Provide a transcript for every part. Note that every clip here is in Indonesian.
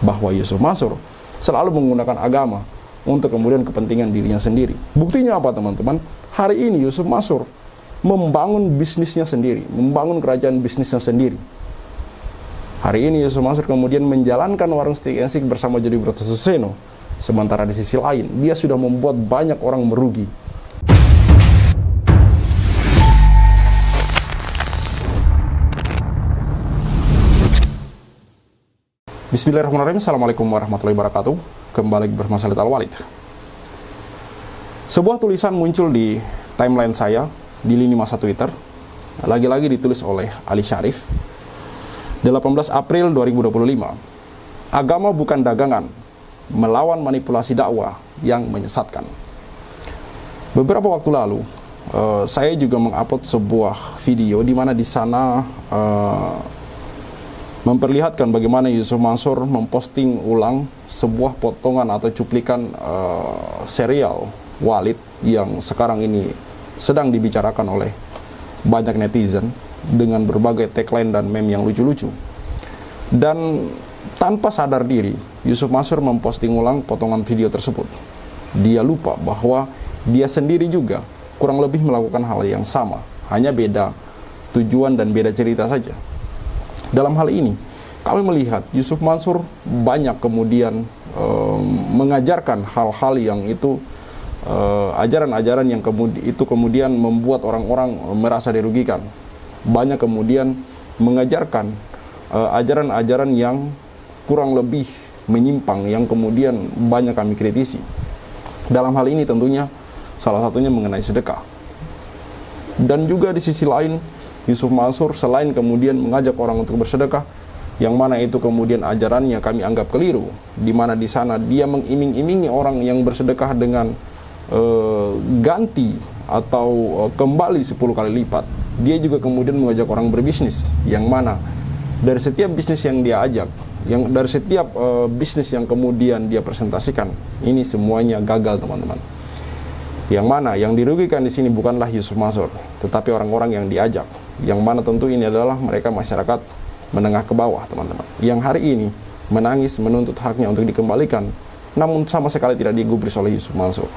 bahwa Yusuf Mansur selalu menggunakan agama untuk kemudian kepentingan dirinya sendiri. Buktinya apa teman-teman? Hari ini Yusuf Mansur membangun bisnisnya sendiri, membangun kerajaan bisnisnya sendiri. Hari ini Yusuf Mansur kemudian menjalankan warung steak and shake bersama Jody Bratasuseno. Sementara di sisi lain, dia sudah membuat banyak orang merugi. Bismillahirrahmanirrahim. Assalamualaikum warahmatullahi wabarakatuh. Kembali bersama saya Al-Walid. Sebuah tulisan muncul di timeline saya di lini masa Twitter. Lagi-lagi ditulis oleh Ali Syarif. 18 April 2025. Agama bukan dagangan, melawan manipulasi dakwah yang menyesatkan. Beberapa waktu lalu, saya juga mengupload sebuah video di mana di sana memperlihatkan bagaimana Yusuf Mansur memposting ulang sebuah potongan atau cuplikan serial Walid yang sekarang ini sedang dibicarakan oleh banyak netizen dengan berbagai tagline dan meme yang lucu-lucu. Dan tanpa sadar diri, Yusuf Mansur memposting ulang potongan video tersebut. Dia lupa bahwa dia sendiri juga kurang lebih melakukan hal yang sama, hanya beda tujuan dan beda cerita saja. Dalam hal ini, kami melihat Yusuf Mansur banyak kemudian mengajarkan hal-hal yang itu ajaran-ajaran yang kemudian membuat orang-orang merasa dirugikan. Banyak kemudian mengajarkan ajaran-ajaran yang kurang lebih menyimpang yang kemudian banyak kami kritisi. Dalam hal ini tentunya salah satunya mengenai sedekah. Dan juga di sisi lain, Yusuf Mansur selain kemudian mengajak orang untuk bersedekah, yang mana itu kemudian ajarannya kami anggap keliru, di mana di sana dia mengiming-imingi orang yang bersedekah dengan ganti atau kembali 10 kali lipat. Dia juga kemudian mengajak orang berbisnis, yang mana dari setiap bisnis yang dia ajak, dari setiap bisnis yang kemudian dia presentasikan, ini semuanya gagal teman-teman. Yang mana yang dirugikan di sini bukanlah Yusuf Mansur, tetapi orang-orang yang diajak, yang mana tentu ini adalah mereka masyarakat menengah ke bawah teman-teman, yang hari ini menangis menuntut haknya untuk dikembalikan, namun sama sekali tidak digubris oleh Yusuf Mansur.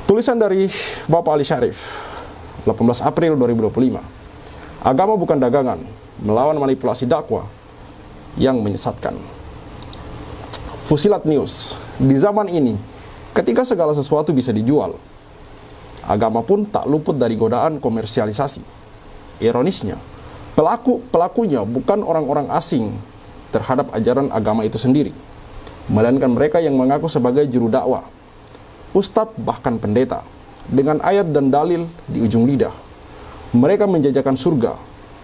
Tulisan dari Bapak Ali Syarif, 18 April 2025. Agama bukan dagangan, melawan manipulasi dakwah yang menyesatkan. Fusilat News. Di zaman ini, ketika segala sesuatu bisa dijual, agama pun tak luput dari godaan komersialisasi. Ironisnya, pelakunya bukan orang-orang asing terhadap ajaran agama itu sendiri, melainkan mereka yang mengaku sebagai juru dakwah, ustadz bahkan pendeta, dengan ayat dan dalil di ujung lidah. Mereka menjajakan surga,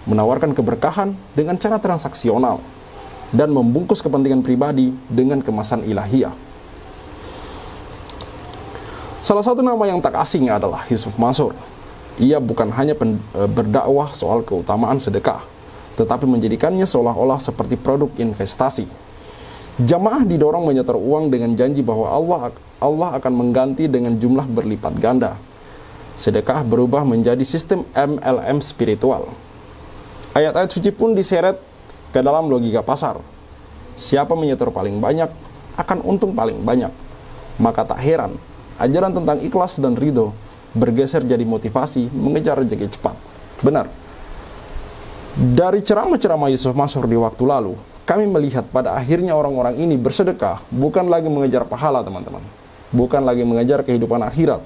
menawarkan keberkahan dengan cara transaksional, dan membungkus kepentingan pribadi dengan kemasan ilahiyah. Salah satu nama yang tak asing adalah Yusuf Mansur. Ia bukan hanya berdakwah soal keutamaan sedekah, tetapi menjadikannya seolah-olah seperti produk investasi. Jamaah didorong menyetor uang dengan janji bahwa Allah akan mengganti dengan jumlah berlipat ganda. Sedekah berubah menjadi sistem MLM spiritual. Ayat-ayat suci pun diseret ke dalam logika pasar. Siapa menyetor paling banyak akan untung paling banyak. Maka tak heran ajaran tentang ikhlas dan ridho bergeser jadi motivasi mengejar rezeki cepat. Benar. Dari ceramah-ceramah Yusuf Mansur di waktu lalu, kami melihat pada akhirnya orang-orang ini bersedekah bukan lagi mengejar pahala teman-teman, bukan lagi mengejar kehidupan akhirat,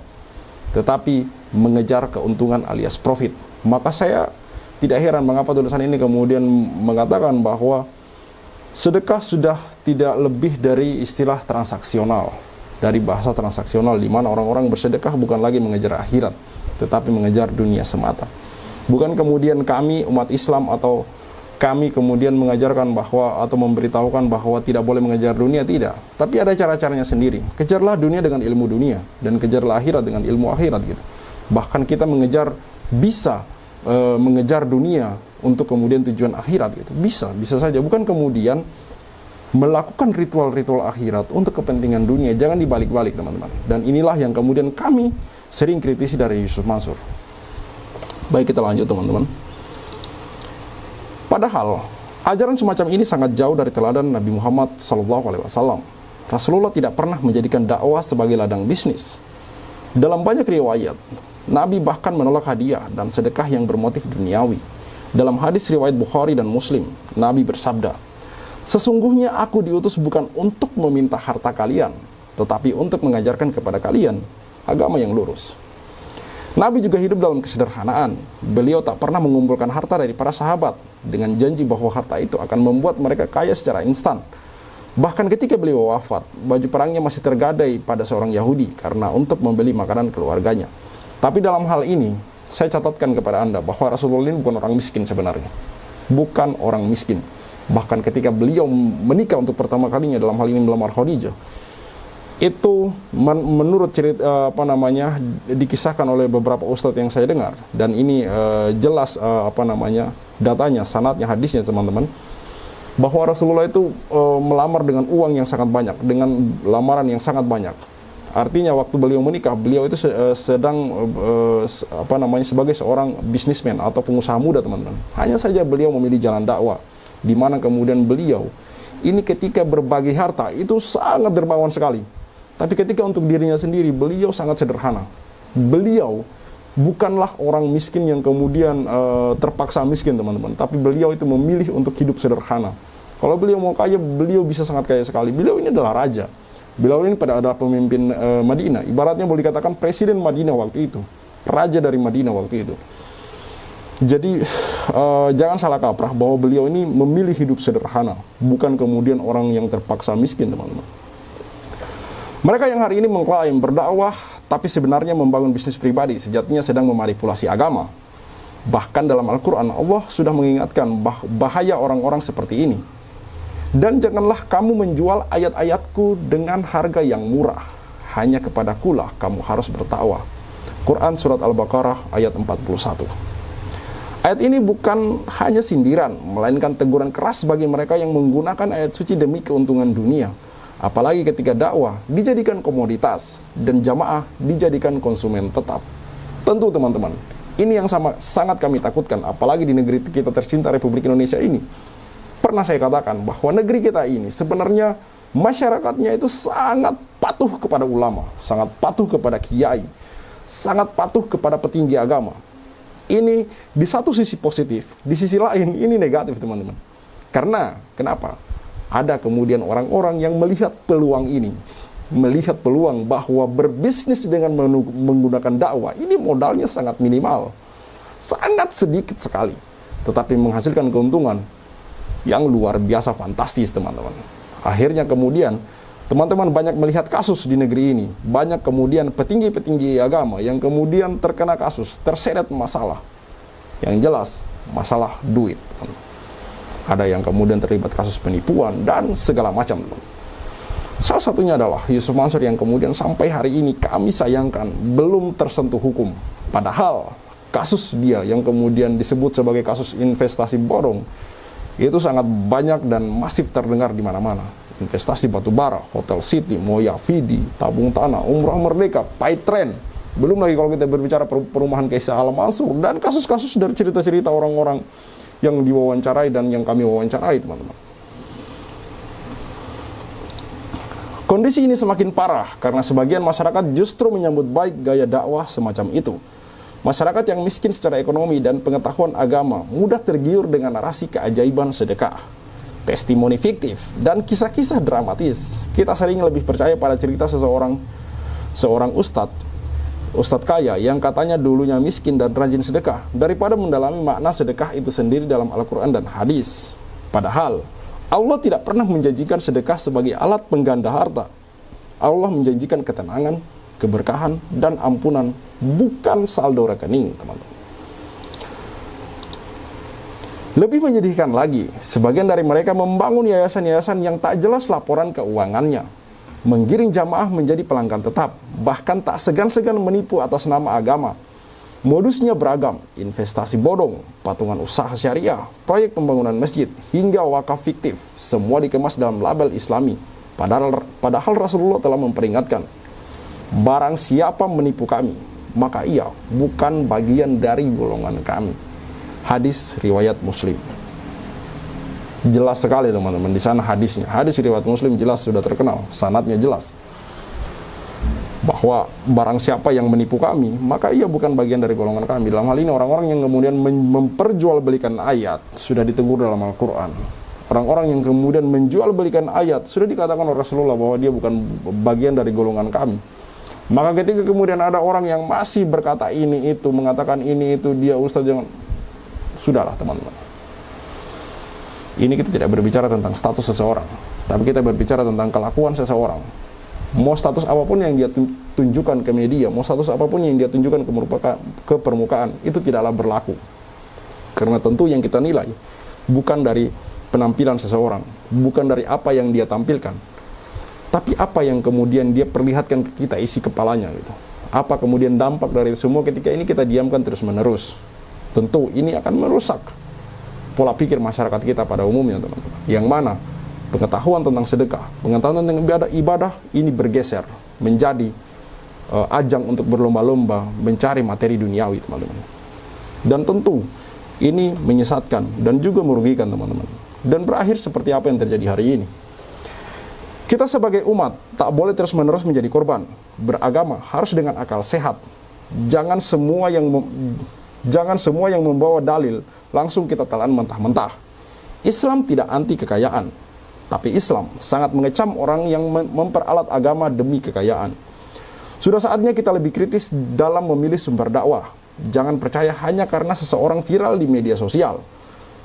tetapi mengejar keuntungan alias profit. Maka saya tidak heran mengapa tulisan ini kemudian mengatakan bahwa sedekah sudah tidak lebih dari istilah transaksional, dari bahasa transaksional, di mana orang-orang bersedekah bukan lagi mengejar akhirat, tetapi mengejar dunia semata. Bukan kemudian kami umat Islam atau kami kemudian mengajarkan bahwa atau memberitahukan bahwa tidak boleh mengejar dunia, tidak. Tapi ada cara-caranya sendiri. Kejarlah dunia dengan ilmu dunia dan kejarlah akhirat dengan ilmu akhirat gitu. Bahkan kita bisa mengejar dunia untuk kemudian tujuan akhirat gitu. Bisa saja. Bukan kemudian melakukan ritual-ritual akhirat untuk kepentingan dunia. Jangan dibalik-balik teman-teman. Dan inilah yang kemudian kami sering kritisi dari Yusuf Mansur. Baik, kita lanjut teman-teman. Padahal Ajaran semacam ini sangat jauh dari teladan Nabi Muhammad SAW. Rasulullah tidak pernah menjadikan dakwah sebagai ladang bisnis. Dalam banyak riwayat, Nabi bahkan menolak hadiah dan sedekah yang bermotif duniawi. Dalam hadis riwayat Bukhari dan Muslim, Nabi bersabda, "Sesungguhnya aku diutus bukan untuk meminta harta kalian, tetapi untuk mengajarkan kepada kalian agama yang lurus." Nabi juga hidup dalam kesederhanaan. Beliau tak pernah mengumpulkan harta dari para sahabat dengan janji bahwa harta itu akan membuat mereka kaya secara instan. Bahkan ketika beliau wafat, baju perangnya masih tergadai pada seorang Yahudi karena untuk membeli makanan keluarganya. Tapi dalam hal ini, saya catatkan kepada Anda bahwa Rasulullah ini bukan orang miskin sebenarnya. Bukan orang miskin. Bahkan ketika beliau menikah untuk pertama kalinya, dalam hal ini melamar Khadijah, itu menurut cerita dikisahkan oleh beberapa ustadz yang saya dengar, dan ini jelas datanya, sanadnya, hadisnya teman-teman, bahwa Rasulullah itu melamar dengan uang yang sangat banyak, dengan lamaran yang sangat banyak. Artinya waktu beliau menikah, beliau itu sedang sebagai seorang bisnismen atau pengusaha muda, teman-teman. Hanya saja beliau memilih jalan dakwah, di mana kemudian beliau ini ketika berbagi harta itu sangat dermawan sekali. Tapi ketika untuk dirinya sendiri, beliau sangat sederhana. Beliau bukanlah orang miskin yang kemudian terpaksa miskin, teman-teman. Tapi beliau itu memilih untuk hidup sederhana. Kalau beliau mau kaya, beliau bisa sangat kaya sekali. Beliau ini adalah raja. Beliau ini adalah pemimpin Madinah. Ibaratnya boleh dikatakan presiden Madinah waktu itu. Raja dari Madinah waktu itu. Jadi jangan salah kaprah bahwa beliau ini memilih hidup sederhana. Bukan kemudian orang yang terpaksa miskin, teman-teman. Mereka yang hari ini mengklaim berdakwah, tapi sebenarnya membangun bisnis pribadi, sejatinya sedang memanipulasi agama. Bahkan dalam Al-Quran, Allah sudah mengingatkan bahaya orang-orang seperti ini. Dan janganlah kamu menjual ayat-ayatku dengan harga yang murah. Hanya kepadakulah kamu harus bertakwa. Quran Surat Al-Baqarah ayat 41. Ayat ini bukan hanya sindiran, melainkan teguran keras bagi mereka yang menggunakan ayat suci demi keuntungan dunia. Apalagi ketika dakwah dijadikan komoditas dan jamaah dijadikan konsumen tetap. Tentu teman-teman, ini yang sangat kami takutkan, apalagi di negeri kita tercinta Republik Indonesia ini. Pernah saya katakan bahwa negeri kita ini sebenarnya masyarakatnya itu sangat patuh kepada ulama, sangat patuh kepada kiai, sangat patuh kepada petinggi agama. Ini di satu sisi positif, di sisi lain ini negatif, teman-teman. Karena, kenapa? Ada kemudian orang-orang yang melihat peluang ini, melihat peluang bahwa berbisnis dengan menggunakan dakwah ini modalnya sangat minimal, sangat sedikit sekali, tetapi menghasilkan keuntungan yang luar biasa fantastis, teman-teman. Akhirnya kemudian teman-teman banyak melihat kasus di negeri ini, banyak kemudian petinggi-petinggi agama yang kemudian terkena kasus, terseret masalah. Yang jelas masalah duit. Ada yang kemudian terlibat kasus penipuan dan segala macam, teman. Salah satunya adalah Yusuf Mansur yang kemudian sampai hari ini kami sayangkan belum tersentuh hukum. Padahal kasus dia yang kemudian disebut sebagai kasus investasi bodong itu sangat banyak dan masif terdengar di mana-mana. Investasi batubara, Hotel City, Moya Vidi, tabung tanah, Umrah Merdeka, Paytren. Belum lagi kalau kita berbicara perumahan Kaisar Alam Mansur dan kasus-kasus dari cerita-cerita orang-orang yang diwawancarai dan yang kami wawancarai, teman-teman. Kondisi ini semakin parah karena sebagian masyarakat justru menyambut baik gaya dakwah semacam itu. Masyarakat yang miskin secara ekonomi dan pengetahuan agama mudah tergiur dengan narasi keajaiban sedekah, testimoni fiktif, dan kisah-kisah dramatis. Kita sering lebih percaya pada cerita seorang ustadz kaya yang katanya dulunya miskin dan rajin sedekah daripada mendalami makna sedekah itu sendiri dalam Al-Quran dan hadis. Padahal Allah tidak pernah menjanjikan sedekah sebagai alat pengganda harta. Allah menjanjikan ketenangan, keberkahan, dan ampunan, bukan saldo rekening, teman-teman. Lebih menyedihkan lagi, sebagian dari mereka membangun yayasan-yayasan yang tak jelas laporan keuangannya, menggiring jamaah menjadi pelanggan tetap, bahkan tak segan-segan menipu atas nama agama. Modusnya beragam, investasi bodong, patungan usaha syariah, proyek pembangunan masjid, hingga wakaf fiktif, semua dikemas dalam label Islami. Padahal Rasulullah telah memperingatkan, barang siapa menipu kami, maka ia bukan bagian dari golongan kami. Hadis riwayat Muslim. Jelas sekali teman-teman, di sana hadisnya. Hadis riwayat Muslim jelas sudah terkenal, sanadnya jelas. Bahwa barang siapa yang menipu kami, maka ia bukan bagian dari golongan kami. Dalam hal ini orang-orang yang kemudian memperjualbelikan ayat sudah ditegur dalam Al-Quran. Orang-orang yang kemudian menjualbelikan ayat sudah dikatakan oleh Rasulullah bahwa dia bukan bagian dari golongan kami. Maka ketika kemudian ada orang yang masih berkata ini itu, mengatakan ini itu, dia ustaz jangan, sudahlah teman-teman. Ini kita tidak berbicara tentang status seseorang, tapi kita berbicara tentang kelakuan seseorang. Mau status apapun yang dia tunjukkan ke media, mau status apapun yang dia tunjukkan ke permukaan, itu tidaklah berlaku. Karena tentu yang kita nilai bukan dari penampilan seseorang, bukan dari apa yang dia tampilkan, tapi apa yang kemudian dia perlihatkan ke kita, isi kepalanya gitu. Apa kemudian dampak dari semua ketika ini kita diamkan terus-menerus. Tentu ini akan merusak pola pikir masyarakat kita pada umumnya, teman-teman. Yang mana pengetahuan tentang sedekah, pengetahuan tentang ibadah ini bergeser menjadi ajang untuk berlomba-lomba mencari materi duniawi, teman-teman. Dan tentu ini menyesatkan dan juga merugikan, teman-teman. Dan berakhir seperti apa yang terjadi hari ini. Kita sebagai umat tak boleh terus-menerus menjadi korban. Beragama harus dengan akal sehat. Jangan semua yang membawa dalil langsung kita telan mentah-mentah. Islam tidak anti kekayaan, tapi Islam sangat mengecam orang yang memperalat agama demi kekayaan. Sudah saatnya kita lebih kritis dalam memilih sumber dakwah. Jangan percaya hanya karena seseorang viral di media sosial,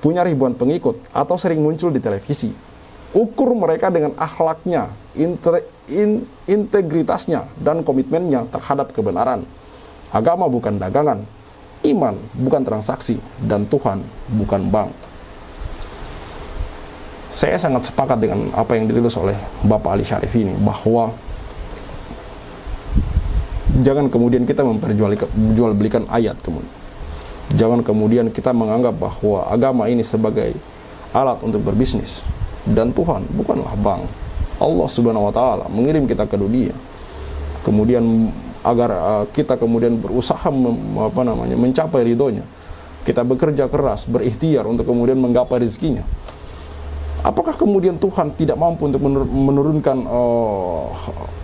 punya ribuan pengikut, atau sering muncul di televisi. Ukur mereka dengan akhlaknya, integritasnya, dan komitmennya terhadap kebenaran. Agama bukan dagangan, iman bukan transaksi, dan Tuhan bukan bank. Saya sangat sepakat dengan apa yang ditulis oleh Bapak Ali Syarif ini, bahwa jangan kemudian kita memperjualbelikan ayat kemudian. Jangan kemudian kita menganggap bahwa agama ini sebagai alat untuk berbisnis, dan Tuhan bukanlah bank. Allah Subhanahu wa taala mengirim kita ke dunia kemudian agar kita kemudian berusaha mencapai ridhonya. Kita bekerja keras, berikhtiar untuk kemudian menggapai rezekinya. Apakah kemudian Tuhan tidak mampu untuk menurunkan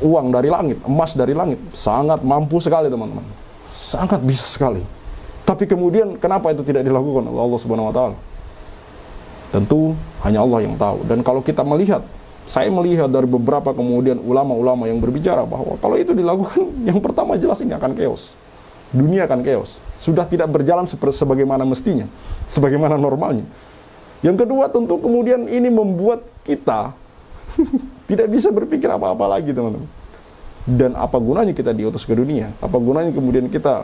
uang dari langit, emas dari langit? Sangat mampu sekali, teman-teman. Sangat bisa sekali. Tapi kemudian kenapa itu tidak dilakukan oleh Allah Subhanahu wa taala? Tentu hanya Allah yang tahu. Dan kalau kita melihat, saya melihat dari beberapa kemudian ulama-ulama yang berbicara bahwa kalau itu dilakukan, yang pertama jelas ini akan chaos. Dunia akan chaos. Sudah tidak berjalan sebagaimana mestinya, sebagaimana normalnya. Yang kedua, tentu kemudian ini membuat kita tidak bisa berpikir apa-apa lagi, teman-teman. Dan apa gunanya kita diutus ke dunia? Apa gunanya kemudian kita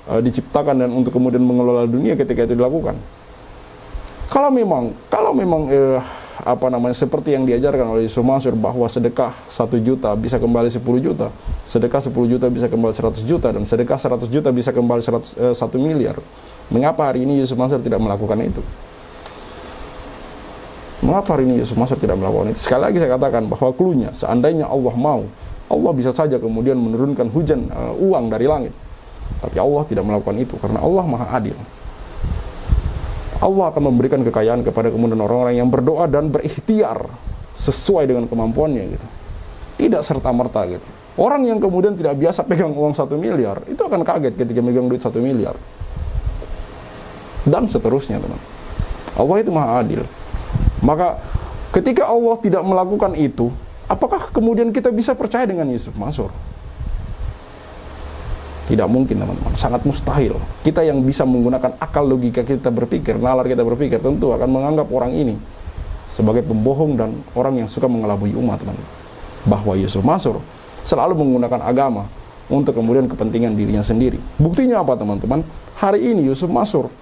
diciptakan dan untuk kemudian mengelola dunia ketika itu dilakukan? Kalau memang seperti yang diajarkan oleh Yusuf Mansur bahwa sedekah 1 juta bisa kembali 10 juta, sedekah 10 juta bisa kembali 100 juta, dan sedekah 100 juta bisa kembali 1 miliar. Mengapa hari ini Yusuf Mansur tidak melakukan itu? Mengapa hari ini Yusuf Mansur tidak melakukan itu? Sekali lagi saya katakan bahwa cluenya, seandainya Allah mau, Allah bisa saja kemudian menurunkan hujan uang dari langit. Tapi Allah tidak melakukan itu karena Allah Maha Adil. Allah akan memberikan kekayaan kepada kemudian orang-orang yang berdoa dan berikhtiar sesuai dengan kemampuannya gitu. Tidak serta-merta gitu. Orang yang kemudian tidak biasa pegang uang 1 miliar, itu akan kaget ketika megang duit 1 miliar. Dan seterusnya, teman. Allah itu Maha Adil. Maka ketika Allah tidak melakukan itu, apakah kemudian kita bisa percaya dengan Yusuf Mansur? Tidak mungkin, teman-teman. Sangat mustahil. Kita yang bisa menggunakan akal logika kita berpikir, nalar kita berpikir, tentu akan menganggap orang ini sebagai pembohong dan orang yang suka mengelabui umat, teman-teman. Bahwa Yusuf Mansur selalu menggunakan agama untuk kemudian kepentingan dirinya sendiri. Buktinya apa, teman-teman? Hari ini Yusuf Mansur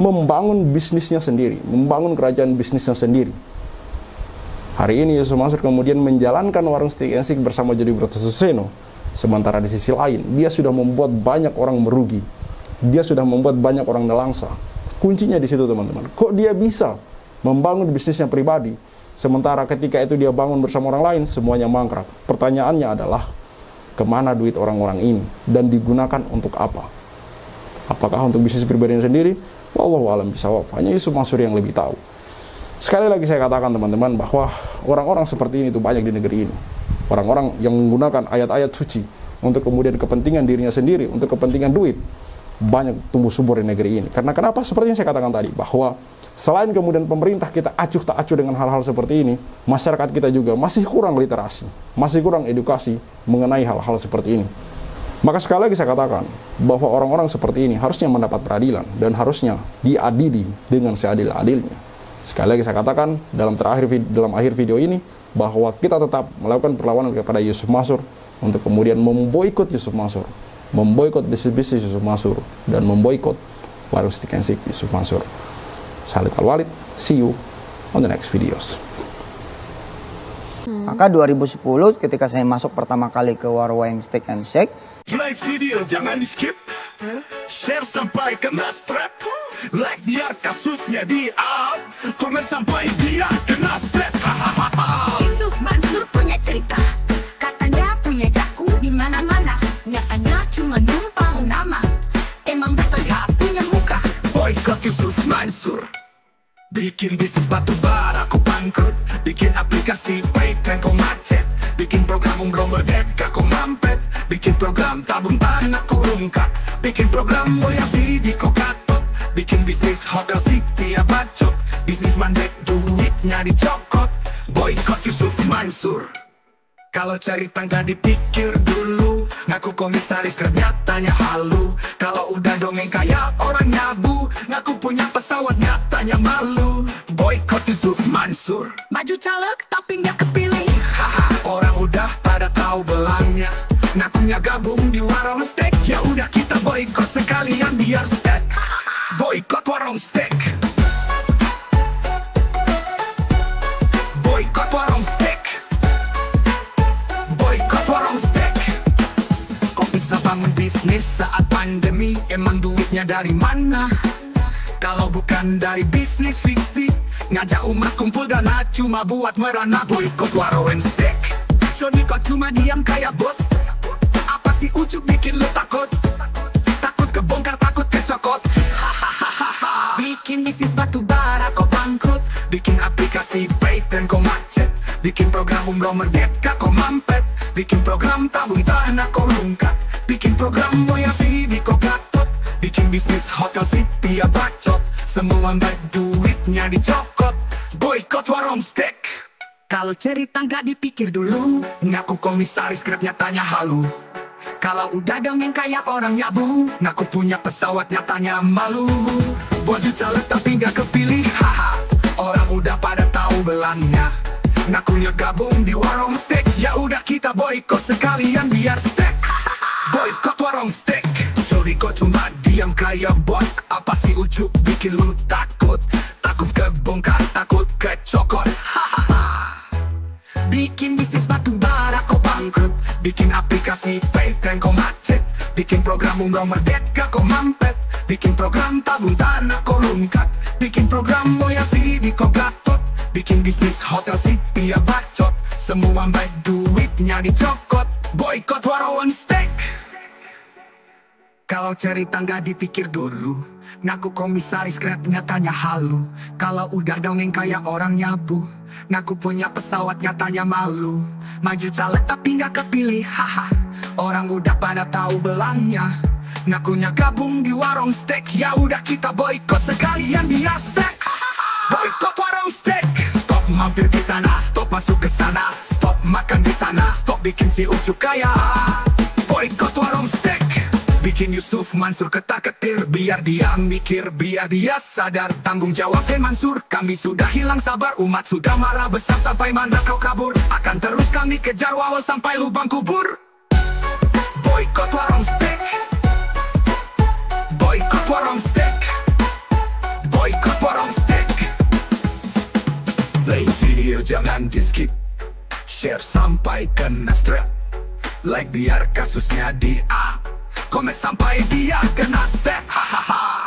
membangun bisnisnya sendiri, membangun kerajaan bisnisnya sendiri. Hari ini Yusuf Mansur kemudian menjalankan warung steak and shake bersama Jody Bratasuseno. Sementara di sisi lain, dia sudah membuat banyak orang merugi. Dia sudah membuat banyak orang nelangsa. Kuncinya di situ, teman-teman. Kok dia bisa membangun bisnisnya pribadi, sementara ketika itu dia bangun bersama orang lain, semuanya mangkrak. Pertanyaannya adalah, kemana duit orang-orang ini? Dan digunakan untuk apa? Apakah untuk bisnis pribadinya sendiri? Wallahu a'lam bishawab. Hanya Yusuf Mansur yang lebih tahu. Sekali lagi saya katakan teman-teman bahwa orang-orang seperti ini tuh banyak di negeri ini. Orang-orang yang menggunakan ayat-ayat suci untuk kemudian kepentingan dirinya sendiri, untuk kepentingan duit, banyak tumbuh subur di negeri ini. Karena kenapa? Seperti yang saya katakan tadi, bahwa selain kemudian pemerintah kita acuh tak acuh dengan hal-hal seperti ini, masyarakat kita juga masih kurang literasi, masih kurang edukasi mengenai hal-hal seperti ini. Maka sekali lagi saya katakan bahwa orang-orang seperti ini harusnya mendapat peradilan dan harusnya diadili dengan seadil-adilnya. Sekali lagi saya katakan dalam akhir video ini bahwa kita tetap melakukan perlawanan kepada Yusuf Mansur untuk kemudian memboikot Yusuf Mansur, memboikot bisnis-bisnis Yusuf Mansur, dan memboikot warung stick and shake Yusuf Mansur. Khalid Al-Walid, see you on the next videos. Maka 2010 ketika saya masuk pertama kali ke warung stick and shake, like video jangan di skip, share sampai kena strap, like biar kasusnya di up, komen sampai dia kena strap. Yusuf Mansur punya cerita, katanya punya daku di mana-mana, nyatanya cuma numpang nama, emang bisa gak punya muka. Boykot Yusuf Mansur, bikin bisnis batu bara kau bangkrut, bikin aplikasi Paytm kau macet, bikin program umroh merdeka kau mampet, bikin program tabung tanah kau rungkat, bikin program mulia video kau katot, bikin bisnis hotel city ya bacot, bisnis mandek duitnya dicokot. Boykot Yusuf Mansur. Kalau cari tangga dipikir dulu, ngaku komisaris nyatanya halu. Kalau udah dongeng kayak orang nyabu, ngaku punya pesawat nyatanya malu. Boykot Yusuf Mansur. Maju caleg tapi nggak kepilih. Haha, orang udah pada tahu belangnya, ngakunya gabung di warung steak. Ya udah kita boykot sekalian biar steak. Boykot warung steak. Boykot warung steak. Boykot warung steak. Kok bisa bangun bisnis saat pandemi? Emang duitnya dari mana? Kalau bukan dari bisnis fiksi, ngajak umat kumpul dana cuma buat merana. Boykot warung steak. Joni kok cuma diam kayak bot? Apa sih ujuk bikin lu takut? Takut kebongkar, takut kecokot. Bikin bisnis batu bara kau bangkrut, Bikin aplikasi Paytm kau macet, bikin program umroh merdeka kau mampet, bikin program tabung tanah kau rungkat, bikin program moya video kau gatot, bikin bisnis hotel city ya bacot, semua baik duitnya dicokot. Boykot warung steak. kalau cerita nggak dipikir dulu, Ngaku komisaris Grab nyatanya halu. Kalau udah dongeng kayak orang nyabu, ngaku punya pesawat nyatanya malu. Baju caleg tapi gak kepilih, haha. Orang udah pada tahu belangnya, ngakunya gabung di warung steak. Ya udah kita boykot sekalian biar steak. Boykot warung steak. Sorry kok cuma diam kayak bot? Apa sih ujuk bikin lu takut? Takut kebongkar, takut kecokot. Bikin bisnis batu bara kau bangkrut, bikin aplikasi Paytm kau macet, bikin program umroh merdeka kau mampet, bikin program tabung tanah kau rungkat, bikin program moya video kau gatot, bikin bisnis hotel city ya bacot, semua baik duitnya dicokot. Boykot warung steak. Kalau cerita nggak dipikir dulu, ngaku komisaris Grab nyatanya halu. Kalau udah dongeng kayak orang nyabu, ngaku punya pesawat nyatanya malu. Maju caleg tapi nggak kepilih, haha. Orang udah pada tahu belangnya, ngakunya gabung di warung steak. Ya udah kita boykot sekalian biar steak. Boykot warung steak. Stop mampir di sana, stop masuk ke sana, stop makan di sana, stop bikin si ujuk kaya. Boykot warung steak. Bikin Yusuf Mansur ketar-ketir, biar dia mikir, biar dia sadar tanggung jawab. Mansur, kami sudah hilang sabar, umat sudah marah besar. Sampai mana kau kabur, akan terus kami kejar walau sampai lubang kubur. Boykot warung steak. Boykot warung steak. Boykot warung steak. Play video jangan di skip, share sampai kena strap, like biar kasusnya di up, komen sampai dia kena step. Hahaha.